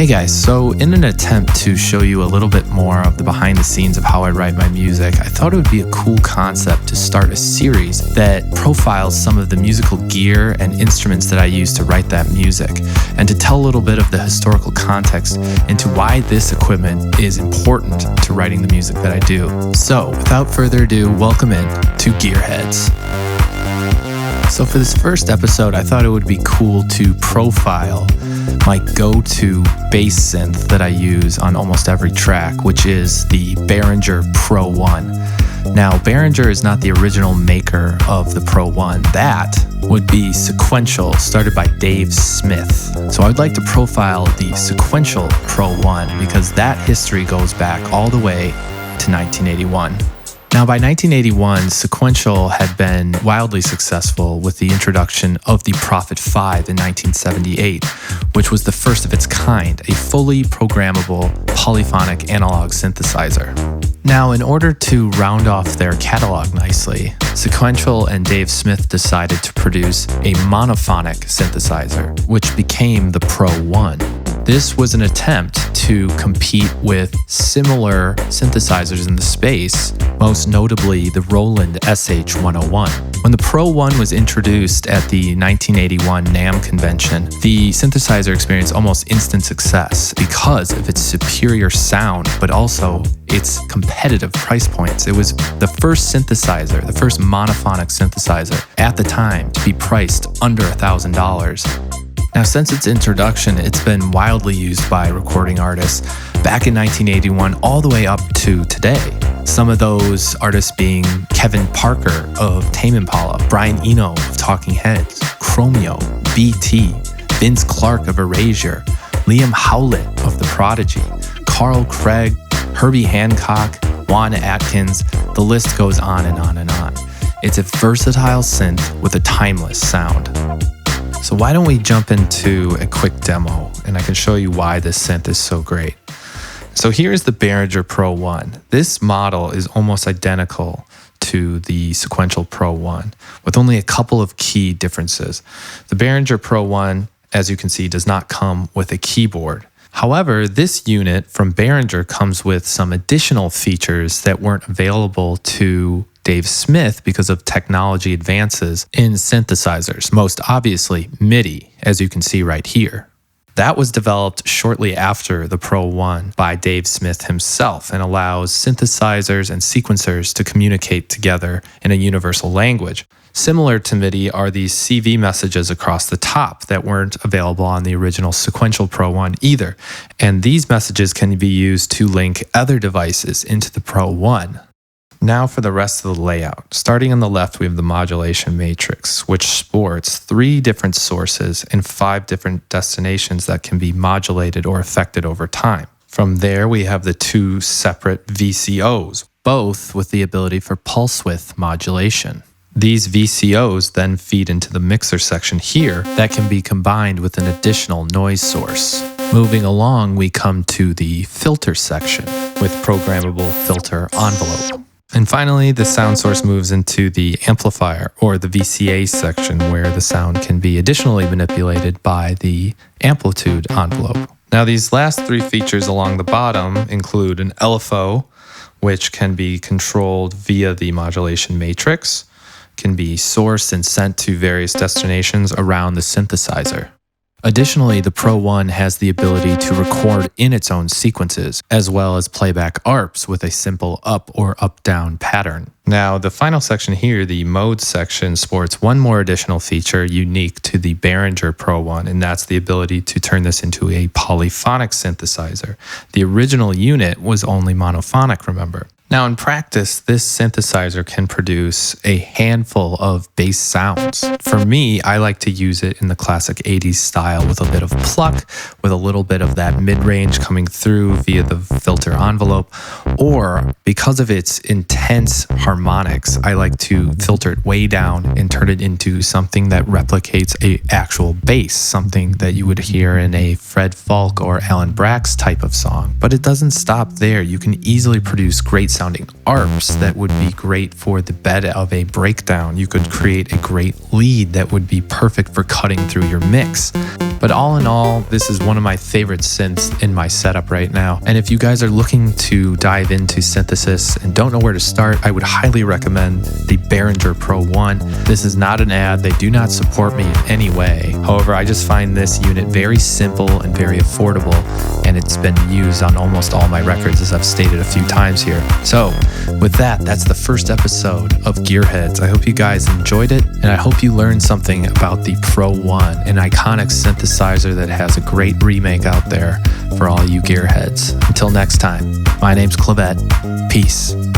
Hey guys, so in an attempt to show you a little bit more of the behind the scenes of how I write my music, I thought it would be a cool concept to start a series that profiles some of the musical gear and instruments that I use to write that music, and to tell a little bit of the historical context into why this equipment is important to writing the music that I do. So without further ado, welcome in to Gearheads. So for this first episode, I thought it would be cool to profile my go-to bass synth that I use on almost every track, which is the Behringer Pro 1. Now, Behringer is not the original maker of the Pro 1. That would be Sequential, started by Dave Smith. So I would like to profile the Sequential Pro 1 because that history goes back all the way to 1981. Now, by 1981, Sequential had been wildly successful with the introduction of the Prophet 5 in 1978, which was the first of its kind, a fully programmable polyphonic analog synthesizer. Now, in order to round off their catalog nicely, Sequential and Dave Smith decided to produce a monophonic synthesizer, which became the Pro 1. This was an attempt to compete with similar synthesizers in the space, most notably the Roland SH101. When the Pro 1 was introduced at the 1981 NAMM convention, the synthesizer experienced almost instant success because of its superior sound, but also its competitive price points. It was the first synthesizer, the first monophonic synthesizer at the time to be priced under $1,000. Now, since its introduction, it's been wildly used by recording artists back in 1981 all the way up to today. Some of those artists being Kevin Parker of Tame Impala, Brian Eno of Talking Heads, Chromeo, BT, Vince Clarke of Erasure, Liam Howlett of The Prodigy, Carl Craig, Herbie Hancock, Juan Atkins, the list goes on and on and on. It's a versatile synth with a timeless sound. So why don't we jump into a quick demo and I can show you why this synth is so great. So here's the Behringer Pro 1. This model is almost identical to the Sequential Pro 1 with only a couple of key differences. The Behringer Pro 1, as you can see, does not come with a keyboard. However, this unit from Behringer comes with some additional features that weren't available to Dave Smith because of technology advances in synthesizers, most obviously MIDI, as you can see right here. That was developed shortly after the Pro 1 by Dave Smith himself and allows synthesizers and sequencers to communicate together in a universal language. Similar to MIDI are these CV messages across the top that weren't available on the original Sequential Pro 1 either, and these messages can be used to link other devices into the Pro 1. Now for the rest of the layout. Starting on the left, we have the modulation matrix, which sports 3 different sources and 5 different destinations that can be modulated or affected over time. From there, we have the 2 separate VCOs, both with the ability for pulse width modulation. These VCOs then feed into the mixer section here that can be combined with an additional noise source. Moving along, we come to the filter section with programmable filter envelope. And finally, the sound source moves into the amplifier or the VCA section where the sound can be additionally manipulated by the amplitude envelope. Now, these last 3 features along the bottom include an LFO, which can be controlled via the modulation matrix, can be sourced and sent to various destinations around the synthesizer. Additionally, the Pro 1 has the ability to record in its own sequences, as well as playback ARPs with a simple up or up-down pattern. Now, the final section here, the mode section, sports one more additional feature unique to the Behringer Pro 1, and that's the ability to turn this into a polyphonic synthesizer. The original unit was only monophonic, remember. Now, in practice, this synthesizer can produce a handful of bass sounds. For me, I like to use it in the classic 80s style with a bit of pluck, with a little bit of that mid-range coming through via the filter envelope, or because of its intense harmonics, I like to filter it way down and turn it into something that replicates an actual bass, something that you would hear in a Fred Falk or Alan Braxe type of song. But it doesn't stop there. You can easily produce great sounding arps that would be great for the bed of a breakdown. You could create a great lead that would be perfect for cutting through your mix. But all in all, this is one of my favorite synths in my setup right now. And if you guys are looking to dive into synthesis and don't know where to start, I would highly recommend the Behringer Pro 1. This is not an ad. They do not support me in any way. However, I just find this unit very simple and very affordable, and it's been used on almost all my records, as I've stated a few times here. So with that, that's the first episode of Gearheads. I hope you guys enjoyed it, and I hope you learned something about the Pro 1, an iconic synthesizer that has a great remake out there for all you gearheads. Until next time, my name's Clavette. Peace.